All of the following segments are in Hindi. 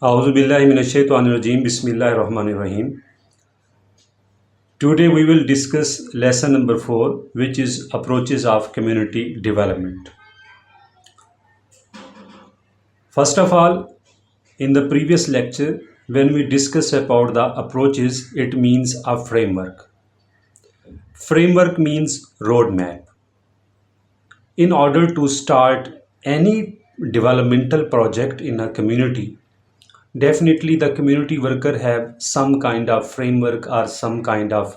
Auzubillahi minash-shaytanir-rajim. Bismillahir-rahmanir-rahim. Today we will discuss lesson number 4, which is approaches of community development. First of all, in the previous lecture, when we discussed about the approaches, it means a framework. Framework means roadmap. In order to start any developmental project in a community, definitely the community worker have some kind of framework or some kind of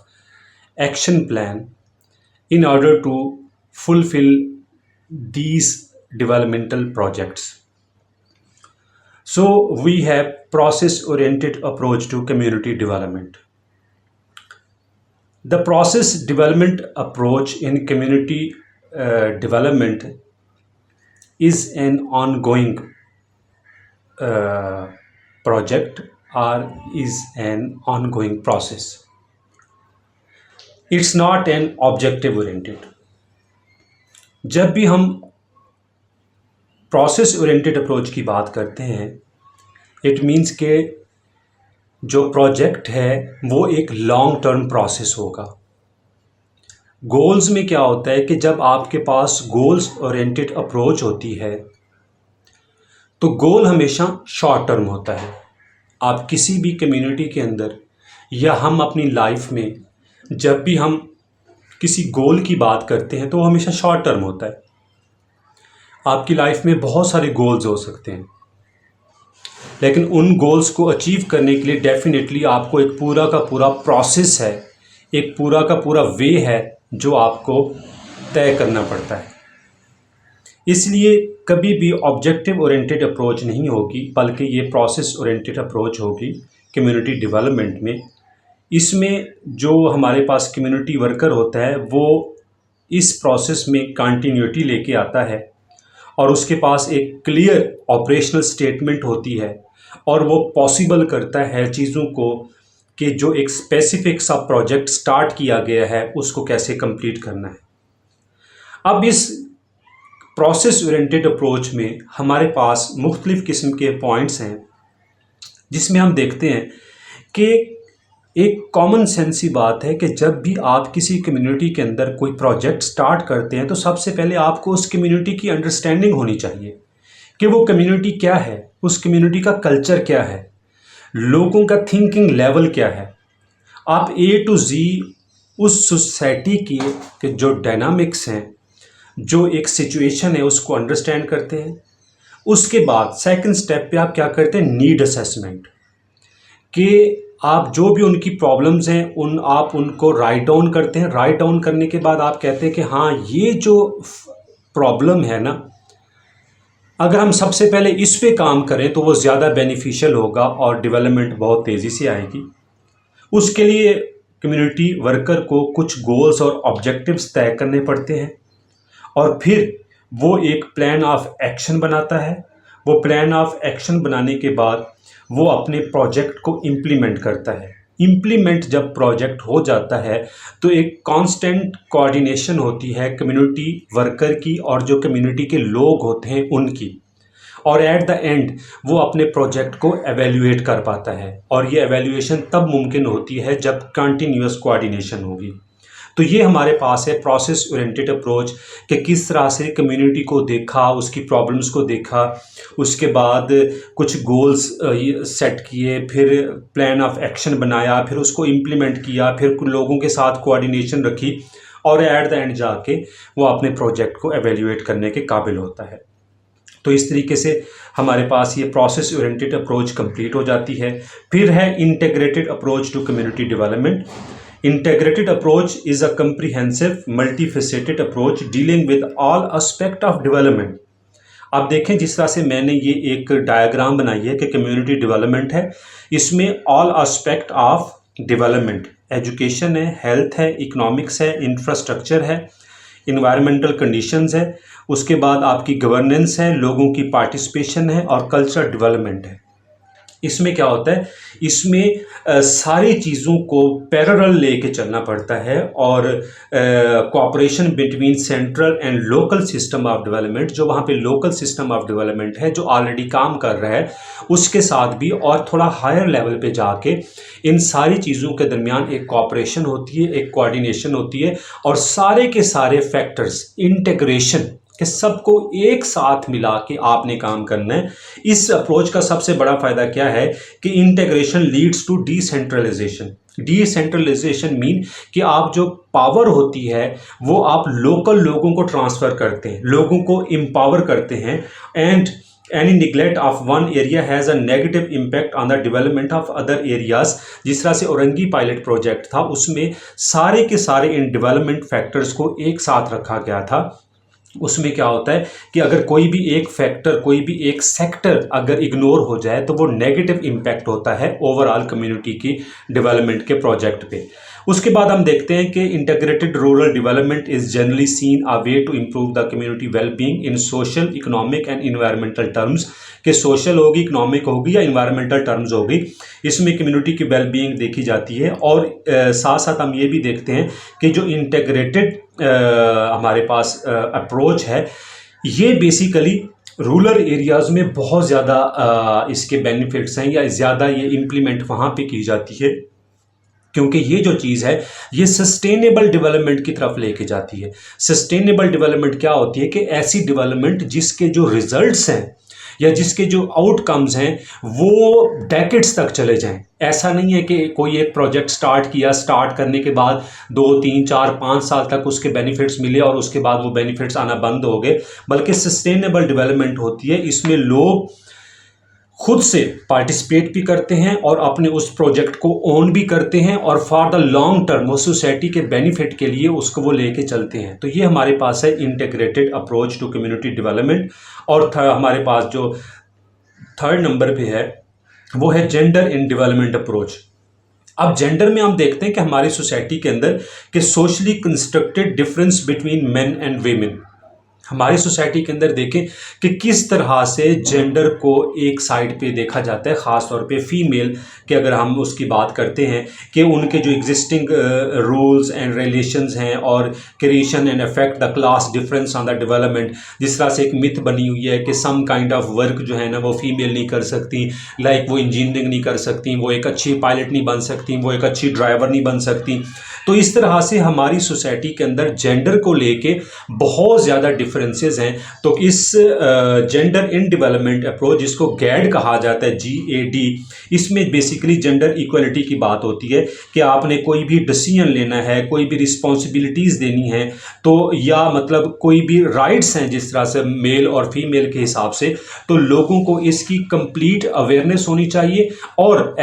action plan in order to fulfill these developmental projects. So we have process oriented approach to community development. The process development approach in community development is an ongoing project or is an ongoing process. It's not an objective oriented. जब भी हम प्रोसेस ओरिएंटेड अप्रोच की बात करते हैं, इट मीन्स के जो प्रोजेक्ट है वो एक लॉन्ग टर्म प्रोसेस होगा. गोल्स में क्या होता है कि जब आपके पास गोल्स ओरिएंटेड अप्रोच होती है तो गोल हमेशा शॉर्ट टर्म होता है. आप किसी भी कम्युनिटी के अंदर या हम अपनी लाइफ में जब भी हम किसी गोल की बात करते हैं तो वो हमेशा शॉर्ट टर्म होता है. आपकी लाइफ में बहुत सारे गोल्स हो सकते हैं, लेकिन उन गोल्स को अचीव करने के लिए डेफिनेटली आपको एक पूरा का पूरा प्रोसेस है, एक पूरा का पूरा वे है जो आपको तय करना पड़ता है. इसलिए कभी भी ऑब्जेक्टिव ओरिएंटेड अप्रोच नहीं होगी, बल्कि ये प्रोसेस ओरिएंटेड अप्रोच होगी कम्युनिटी डेवलपमेंट में. इसमें जो हमारे पास कम्युनिटी वर्कर होता है वो इस प्रोसेस में कंटिन्यूटी लेके आता है और उसके पास एक क्लियर ऑपरेशनल स्टेटमेंट होती है और वो पॉसिबल करता है चीज़ों को कि जो एक स्पेसिफिक सा प्रोजेक्ट स्टार्ट किया गया है उसको कैसे कंप्लीट करना है. अब इस प्रोसेस ओरिएंटेड अप्रोच में हमारे पास मुख्तलिफ़ किस्म के पॉइंट्स हैं जिसमें हम देखते हैं कि एक कॉमन सेंस ही बात है कि जब भी आप किसी कम्युनिटी के अंदर कोई प्रोजेक्ट स्टार्ट करते हैं तो सबसे पहले आपको उस कम्युनिटी की अंडरस्टैंडिंग होनी चाहिए कि वो कम्युनिटी क्या है, उस कम्युनिटी का कल्चर क्या है, लोगों का थिंकिंग लेवल क्या है. आप ए टू जी उस सोसाइटी के जो डायनामिक्स हैं, जो एक सिचुएशन है उसको अंडरस्टैंड करते हैं. उसके बाद सेकंड स्टेप पे आप क्या करते हैं, नीड असेसमेंट, कि आप जो भी उनकी प्रॉब्लम्स हैं आप उनको राइट डाउन करते हैं. राइट डाउन करने के बाद आप कहते हैं कि हाँ, ये जो प्रॉब्लम है ना, अगर हम सबसे पहले इस पे काम करें तो वो ज़्यादा बेनिफिशियल होगा और डेवलपमेंट बहुत तेज़ी से आएगी. उसके लिए कम्युनिटी वर्कर को कुछ गोल्स और ऑब्जेक्टिव्स तय करने पड़ते हैं और फिर वो एक प्लान ऑफ एक्शन बनाता है. वो प्लान ऑफ एक्शन बनाने के बाद वो अपने प्रोजेक्ट को इम्प्लीमेंट करता है. इम्प्लीमेंट जब प्रोजेक्ट हो जाता है तो एक कांस्टेंट कोऑर्डिनेशन होती है कम्युनिटी वर्कर की और जो कम्युनिटी के लोग होते हैं उनकी, और एट द एंड वो अपने प्रोजेक्ट को एवेल्यूएट कर पाता है. और ये एवेल्यूएशन तब मुमकिन होती है जब कंटिन्यूअस कोऑर्डिनेशन होगी. तो ये हमारे पास है प्रोसेस ओरिएंटेड अप्रोच कि किस तरह से कम्युनिटी को देखा, उसकी प्रॉब्लम्स को देखा, उसके बाद कुछ गोल्स सेट किए, फिर प्लान ऑफ एक्शन बनाया, फिर उसको इम्प्लीमेंट किया, फिर लोगों के साथ कोऑर्डिनेशन रखी और एट द एंड जाके वो अपने प्रोजेक्ट को एवेल्यूएट करने के काबिल होता है. तो इस तरीके से हमारे पास ये प्रोसेस ओरिएंटेड अप्रोच कंप्लीट हो जाती है. फिर है integrated approach to community development. Integrated approach is a comprehensive, multifaceted approach dealing with all aspect of development. आप देखें जिस तरह से मैंने ये एक डायग्राम बनाई है कि कम्युनिटी डेवलपमेंट है, इसमें all aspect of development, education है, हेल्थ है, इकोनॉमिक्स है, इंफ्रास्ट्रक्चर है, इन्वायरमेंटल कंडीशंस है, उसके बाद आपकी गवर्नेंस है, लोगों की पार्टिसिपेशन है और कल्चरल डेवलपमेंट है. इसमें क्या होता है, इसमें सारी चीज़ों को पैरेलल लेके चलना पड़ता है और cooperation between central and local system of development, जो वहाँ पे लोकल सिस्टम ऑफ डेवलपमेंट है जो ऑलरेडी काम कर रहा है, उसके साथ भी और थोड़ा हायर लेवल पे जाके इन सारी चीज़ों के दरमियान एक कोऑपरेशन होती है, एक कोऑर्डिनेशन होती है और सारे के सारे फैक्टर्स इंटीग्रेशन कि सबको एक साथ मिला के आपने काम करना है। इस अप्रोच का सबसे बड़ा फायदा क्या है कि integration leads to decentralisation. Decentralisation mean कि आप जो पावर होती है वो आप लोकल लोगों को ट्रांसफ़र करते हैं, लोगों को एम्पावर करते हैं, and any neglect of one area has a negative impact on the development of other areas। जिस तरह से औरंगी पायलट प्रोजेक्ट था उसमें सारे के सारे इन डेवलपमेंट फैक्टर्स को एक साथ रखा गया था। उसमें क्या होता है कि अगर कोई भी एक फैक्टर, कोई भी एक सेक्टर अगर इग्नोर हो जाए तो वो नेगेटिव इम्पैक्ट होता है ओवरऑल कम्युनिटी की डेवलपमेंट के प्रोजेक्ट पे। उसके बाद हम देखते हैं कि integrated rural development is generally seen a way to improve the community wellbeing in social, economic and environmental terms. कि सोशल होगी, इकोनॉमिक होगी या इन्वायरमेंटल टर्म्स होगी, इसमें कम्युनिटी की वेलबींग देखी जाती है। और साथ साथ हम ये भी देखते हैं कि जो इंटीग्रेटेड हमारे पास अप्रोच है ये बेसिकली रूरल एरियाज़ में बहुत ज़्यादा इसके बेनिफिट्स हैं या ज़्यादा ये इम्प्लीमेंट वहाँ पे की जाती है, क्योंकि ये जो चीज़ है ये सस्टेनेबल डेवलपमेंट की तरफ लेके जाती है। सस्टेनेबल डेवलपमेंट क्या होती है कि ऐसी डेवलपमेंट जिसके जो रिजल्ट्स हैं या जिसके जो आउटकम्स हैं वो डेकेड्स तक चले जाएं। ऐसा नहीं है कि कोई एक प्रोजेक्ट स्टार्ट किया, स्टार्ट करने के बाद 2, 3, 4, 5 साल तक उसके बेनिफिट्स मिले और उसके बाद वो बेनिफिट्स आना बंद हो गए, बल्कि सस्टेनेबल डेवलपमेंट होती है। इसमें लोग खुद से पार्टिसिपेट भी करते हैं और अपने उस प्रोजेक्ट को ओन भी करते हैं और फॉर द लॉन्ग टर्म वो सोसाइटी के बेनिफिट के लिए उसको वो लेके चलते हैं। तो ये हमारे पास है integrated approach to community development. और हमारे पास जो थर्ड नंबर पे है वो है जेंडर इन डेवलपमेंट अप्रोच। अब जेंडर में हम देखते हैं कि हमारी सोसाइटी के अंदर कि socially constructed difference between main and women. हमारी सोसाइटी के अंदर देखें कि किस तरह से जेंडर को एक साइड पे देखा जाता है, ख़ास तौर पे फीमेल के अगर हम उसकी बात करते हैं कि उनके जो एग्जिस्टिंग रूल्स एंड रिलेशंस हैं और creation and affect the class difference on the development. जिस तरह से एक मिथ बनी हुई है कि सम काइंड ऑफ वर्क जो है ना वो फीमेल नहीं कर सकती, लाइक वो इंजीनियरिंग नहीं कर सकती, वो एक अच्छी पायलट नहीं बन सकती, वो एक अच्छी ड्राइवर नहीं बन सकती। तो इस तरह से हमारी सोसाइटी के अंदर जेंडर को लेके बहुत ज़्यादा डिफरेंसेस हैं। तो इस जेंडर इन डेवलपमेंट अप्रोच, जिसको गैड कहा जाता है, GAD, इसमें बेसिकली जेंडर इक्वलिटी की बात होती है कि आपने कोई भी डिसीजन लेना है, कोई भी रिस्पॉन्सिबिलिटीज़ देनी है, तो या मतलब कोई भी राइट्स हैं जिस तरह से मेल और फीमेल के हिसाब से, तो लोगों को इसकी कंप्लीट अवेयरनेस होनी चाहिए। और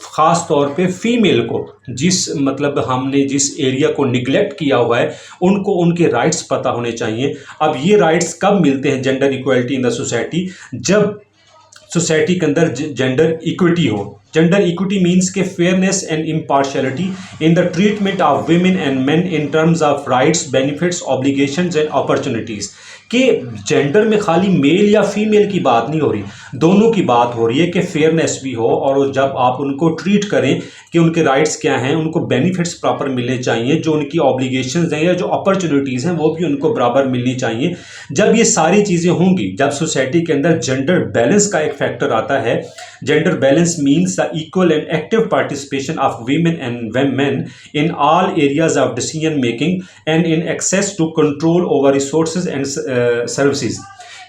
ख़ास तौर पे फीमेल को जिस मतलब हमने जिस एरिया को निगलेक्ट किया हुआ है उनको उनके राइट्स पता होने चाहिए। अब ये राइट्स कब मिलते हैं gender equality in the society? जब सोसाइटी के अंदर जेंडर इक्विटी हो। जेंडर इक्विटी मीन्स के fairness and impartiality in the treatment of women and men in terms of rights, benefits, obligations and opportunities. कि जेंडर में खाली मेल या फीमेल की बात नहीं हो रही, दोनों की बात हो रही है कि फेयरनेस भी हो और जब आप उनको ट्रीट करें कि उनके राइट्स क्या हैं, उनको बेनिफिट्स प्रॉपर मिलने चाहिए, जो उनकी ऑब्लिगेशंस हैं या जो अपॉर्चुनिटीज़ हैं वो भी उनको बराबर मिलनी चाहिए। जब ये सारी चीज़ें होंगी, जब सोसाइटी के अंदर जेंडर बैलेंस का एक फैक्टर आता है, gender balance means the equal and active participation of women and men in all areas of decision making and in access to control over resources and services.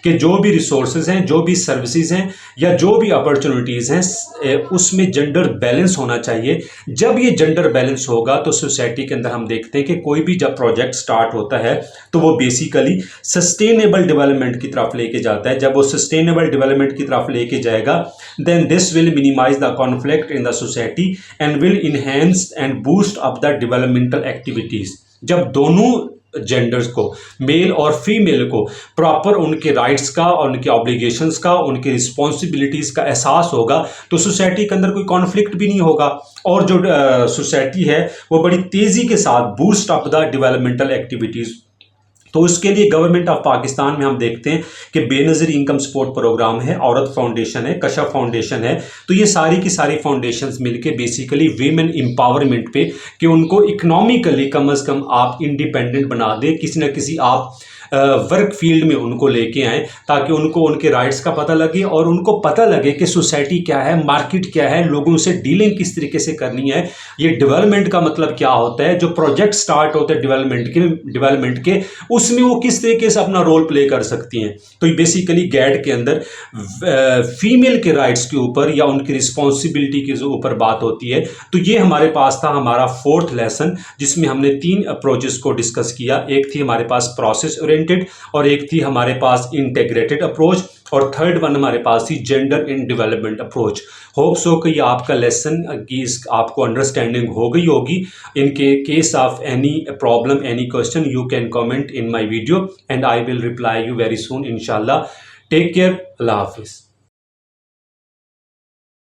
कि जो भी रिसोर्सेज हैं, जो भी सर्विसेज हैं या जो भी अपॉर्चुनिटीज़ हैं, उसमें जेंडर बैलेंस होना चाहिए। जब ये जेंडर बैलेंस होगा तो सोसाइटी के अंदर हम देखते हैं कि कोई भी जब प्रोजेक्ट स्टार्ट होता है तो वो बेसिकली सस्टेनेबल डेवलपमेंट की तरफ लेके जाता है। जब वो सस्टेनेबल डेवलपमेंट की तरफ लेके जाएगा then this will minimise the conflict in the society and will enhance and boost up the developmental activities. जब दोनों जेंडर्स को, मेल और फीमेल को, प्रॉपर उनके राइट्स का और उनके ऑब्लिगेशंस का, उनकी रिस्पॉन्सिबिलिटीज़ का एहसास होगा तो सोसाइटी के अंदर कोई कॉन्फ्लिक्ट भी नहीं होगा और जो सोसाइटी है वो बड़ी तेज़ी के साथ boost up the developmental activities तो उसके लिए गवर्नमेंट ऑफ पाकिस्तान में हम देखते हैं कि बेनज़ीर इनकम सपोर्ट प्रोग्राम है, औरत फाउंडेशन है, कशफ फाउंडेशन है। तो ये सारी की सारी फाउंडेशंस मिलके बेसिकली वीमेन एम्पावरमेंट पे, कि उनको इकोनॉमिकली कम से कम आप इंडिपेंडेंट बना दें, किसी न किसी आप वर्क फील्ड में उनको लेके आए, ताकि उनको उनके राइट्स का पता लगे और उनको पता लगे कि सोसाइटी क्या है, मार्केट क्या है, लोगों से डीलिंग किस तरीके से करनी है, ये डेवलपमेंट का मतलब क्या होता है, जो प्रोजेक्ट स्टार्ट होते हैं डेवलपमेंट के उसमें वो किस तरीके से अपना रोल प्ले कर सकती हैं। तो ये बेसिकली गैड के अंदर फीमेल के राइट्स के ऊपर या उनकी रिस्पॉन्सिबिलिटी के ऊपर बात होती है। तो ये हमारे पास था हमारा 4th लेसन, जिसमें हमने 3 अप्रोचेस को डिस्कस किया। एक थी हमारे पास प्रोसेस ओरिएंटेड, और एक थी हमारे पास इंटीग्रेटेड अप्रोच, और थर्ड वन हमारे पास थी gender in development approach. Hope so कि ये आपका लेसन की आपको अंडरस्टैंडिंग हो गई होगी। In case of any problem, any question, you can comment in my video and I will reply you very soon इंशाल्लाह। टेक केयर, अल्लाह हाफिज़।